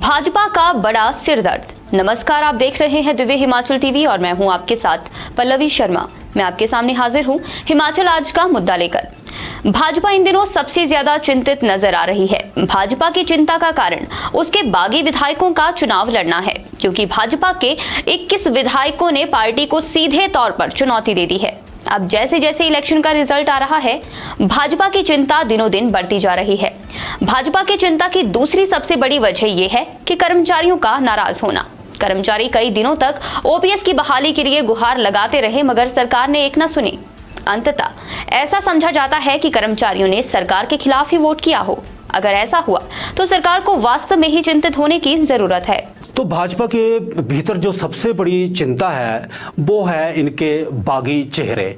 भाजपा का बड़ा सिरदर्द। नमस्कार, आप देख रहे हैं दिव्य हिमाचल टीवी और मैं हूं आपके साथ पल्लवी शर्मा। मैं आपके सामने हाजिर हूं हिमाचल आज का मुद्दा लेकर। भाजपा इन दिनों सबसे ज्यादा चिंतित नजर आ रही है। भाजपा की चिंता का कारण उसके बागी विधायकों का चुनाव लड़ना है, क्योंकि भाजपा के 21 विधायकों ने पार्टी को सीधे तौर पर चुनौती दे दी है। अब जैसे जैसे इलेक्शन का रिजल्ट आ रहा है, भाजपा की चिंता दिनों दिन बढ़ती जा रही है। भाजपा की चिंता की दूसरी सबसे बड़ी वजह यह है कि कर्मचारियों का नाराज होना। कर्मचारी कई दिनों तक ओपीएस की बहाली के लिए गुहार लगाते रहे, मगर सरकार ने एक न सुनी। अंततः ऐसा समझा जाता है कि कर्मचारियों ने सरकार के खिलाफ ही वोट किया हो। अगर ऐसा हुआ तो सरकार को वास्तव में ही चिंतित होने की जरूरत है। तो भाजपा के भीतर जो सबसे बड़ी चिंता है वो है इनके बागी चेहरे।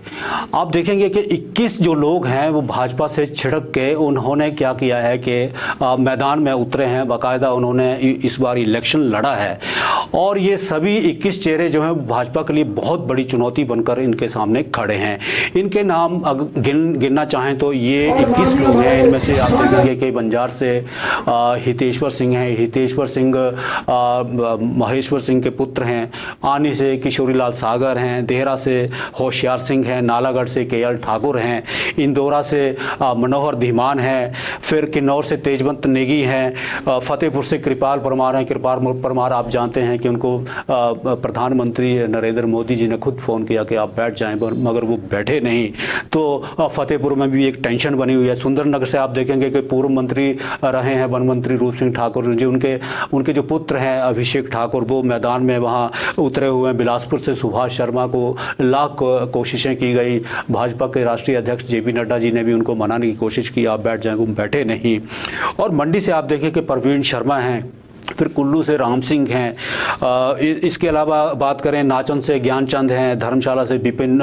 आप देखेंगे कि 21 जो लोग हैं वो भाजपा से छिड़क के उन्होंने क्या किया है कि मैदान में उतरे हैं, बाकायदा उन्होंने इस बार इलेक्शन लड़ा है। और ये सभी 21 चेहरे जो हैं भाजपा के लिए बहुत बड़ी चुनौती बनकर इनके सामने खड़े हैं। इनके नाम गिनना चाहें तो ये 21 लोग हैं। इनमें से आप देखेंगे कि बंजार से हितेश्वर सिंह हैं, हितेश्वर सिंह महेश्वर सिंह के पुत्र हैं। आनी से किशोरीलाल सागर हैं, देहरा से होशियार सिंह हैं, नालागढ़ से केएल ठाकुर हैं, इंदौरा से मनोहर धीमान हैं, फिर किन्नौर से तेजवंत नेगी हैं, फतेहपुर से कृपाल परमार हैं। कृपाल परमार आप जानते हैं कि उनको प्रधानमंत्री नरेंद्र मोदी जी ने खुद फ़ोन किया कि आप बैठ जाएं, मगर वो बैठे नहीं। तो फतेहपुर में भी एक टेंशन बनी हुई है। सुंदरनगर से आप देखेंगे कि पूर्व मंत्री रहे हैं वन मंत्री रूप सिंह ठाकुर जी, उनके जो पुत्र हैं अभिषेक ठाकुर, वो मैदान में वहाँ उतरे हुए हैं। बिलासपुर से सुभाष शर्मा को लाख कोशिशें की गई। भाजपा के राष्ट्रीय अध्यक्ष जेपी नड्डा जी ने भी उनको मनाने की कोशिश की, आप बैठ जाएं, वो बैठे नहीं। और मंडी से आप देखें कि प्रवीण शर्मा हैं, फिर कुल्लू से राम सिंह हैं। इसके अलावा बात करें नाचन से ज्ञानचंद हैं, धर्मशाला से विपिन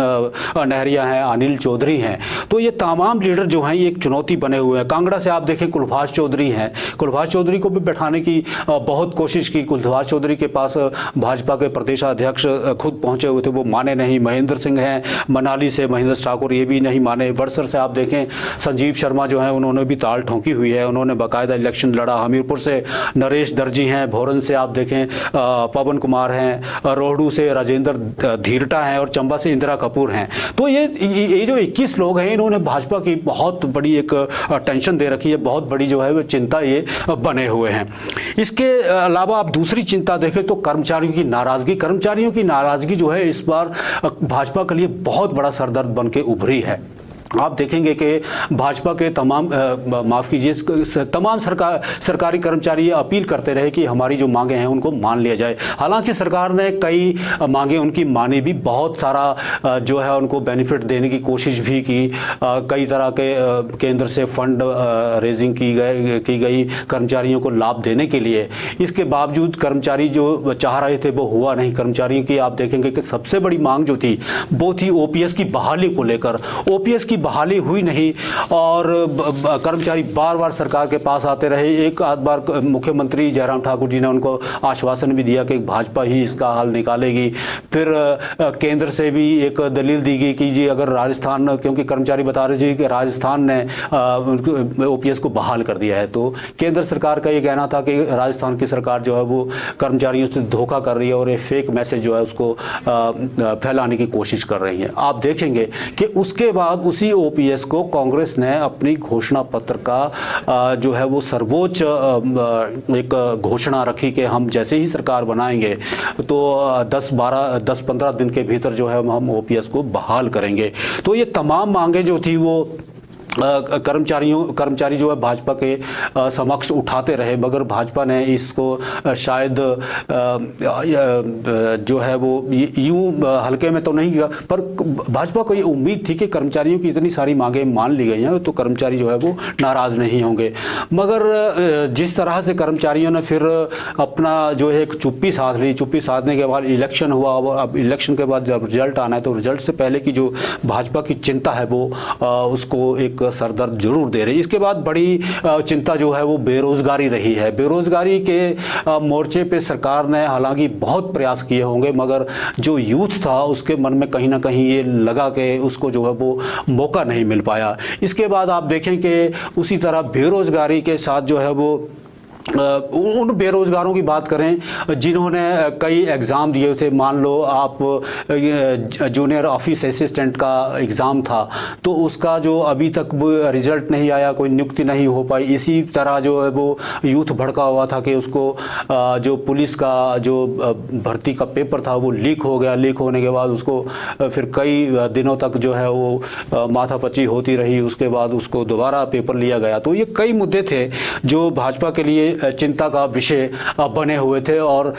नहरिया हैं, अनिल चौधरी हैं। तो ये तमाम लीडर जो हैं ये एक चुनौती बने हुए हैं। कांगड़ा से आप देखें कुलभाष चौधरी हैं। कुलभाष चौधरी को भी बैठाने की बहुत कोशिश की। कुलभाष चौधरी के पास भाजपा के प्रदेशाध्यक्ष खुद पहुंचे हुए थे, वो माने नहीं। महेंद्र सिंह हैं मनाली से, महेंद्र ठाकुर, ये भी नहीं माने। वड़सर से आप देखें संजीव शर्मा जो हैं उन्होंने भी ताल ठोंकी हुई है, उन्होंने बाकायदा इलेक्शन लड़ा। हमीरपुर से नरेश दर्जी हैं, भोरन से आप देखें पवन कुमार हैं, रोहडू से राजेंद्र धीरटा हैं और चंबा से इंदिरा कपूर हैं। तो ये जो 21 लोग हैं इन्होंने भाजपा की बहुत बड़ी एक टेंशन दे रखी है, बहुत बड़ी जो है वो चिंता ये बने हुए हैं। इसके अलावा आप दूसरी चिंता देखें तो कर्मचारियों की नाराजगी। कर्मचारियों की नाराजगी जो है इस बार भाजपा के लिए बहुत बड़ा सरदर्द बन के उभरी है। आप देखेंगे कि भाजपा के तमाम तमाम सरकारी कर्मचारी ये अपील करते रहे कि हमारी जो मांगे हैं उनको मान लिया जाए। हालांकि सरकार ने कई मांगे उनकी मानी भी, बहुत सारा जो है उनको बेनिफिट देने की कोशिश भी की। कई तरह के केंद्र से फंड रेजिंग की गई कर्मचारियों को लाभ देने के लिए। इसके बावजूद कर्मचारी जो चाह रहे थे वो हुआ नहीं। कर्मचारियों की आप देखेंगे कि सबसे बड़ी मांग जो थी वो थी ओपीएस की बहाली को लेकर। ओपीएस की बहाली हुई नहीं और कर्मचारी बार बार सरकार के पास आते रहे। एक आध बार मुख्यमंत्री जयराम ठाकुर जी ने उनको आश्वासन भी दिया कि भाजपा ही इसका हल निकालेगी। फिर केंद्र से भी एक दलील दी गई कि जी अगर राजस्थान, क्योंकि कर्मचारी बता रहे थे कि राजस्थान ने ओपीएस को बहाल कर दिया है, तो केंद्र सरकार का ये कहना था कि राजस्थान की सरकार जो है वो कर्मचारियों से धोखा कर रही है और एक फेक मैसेज जो है उसको फैलाने की कोशिश कर रही है। आप देखेंगे कि उसके बाद उसी ओपीएस को कांग्रेस ने अपनी घोषणा पत्र का जो है वो सर्वोच्च एक घोषणा रखी कि हम जैसे ही सरकार बनाएंगे तो 10-15 दिन के भीतर जो है हम ओपीएस को बहाल करेंगे। तो ये तमाम मांगे जो थी वो कर्मचारी जो है भाजपा के समक्ष उठाते रहे, मगर भाजपा ने इसको शायद जो है वो यूं हल्के में तो नहीं किया। पर भाजपा को ये उम्मीद थी कि कर्मचारियों की इतनी सारी मांगें मान ली गई हैं तो कर्मचारी जो है वो नाराज़ नहीं होंगे। मगर जिस तरह से कर्मचारियों ने फिर अपना जो है एक चुप्पी साध ली, चुप्पी साधने के बाद इलेक्शन हुआ। अब इलेक्शन के बाद जब रिजल्ट आना है तो रिजल्ट से पहले की जो भाजपा की चिंता है वो उसको एक सरदर्द जरूर दे रही है। इसके बाद बड़ी चिंता जो है वो बेरोजगारी रही है। बेरोजगारी के मोर्चे पे सरकार ने हालांकि बहुत प्रयास किए होंगे, मगर जो यूथ था उसके मन में कहीं ना कहीं ये लगा कि उसको जो है वो मौका नहीं मिल पाया। इसके बाद आप देखें कि उसी तरह बेरोजगारी के साथ जो है वो उन बेरोजगारों की बात करें जिन्होंने कई एग्ज़ाम दिए थे। मान लो आप जूनियर ऑफिस असिस्टेंट का एग्ज़ाम था तो उसका जो अभी तक वो रिज़ल्ट नहीं आया, कोई नियुक्ति नहीं हो पाई। इसी तरह जो है वो यूथ भड़का हुआ था कि उसको जो पुलिस का जो भर्ती का पेपर था वो लीक हो गया। लीक होने के बाद उसको फिर कई दिनों तक जो है वो माथापच्ची होती रही। उसके बाद उसको दोबारा पेपर लिया गया। तो ये कई मुद्दे थे जो भाजपा के लिए चिंता का विषय बने हुए थे और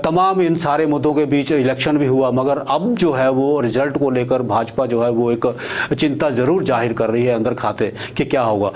तमाम इन सारे मुद्दों के बीच इलेक्शन भी हुआ। मगर अब जो है वो रिजल्ट को लेकर भाजपा जो है वो एक चिंता ज़रूर जाहिर कर रही है अंदर खाते कि क्या होगा।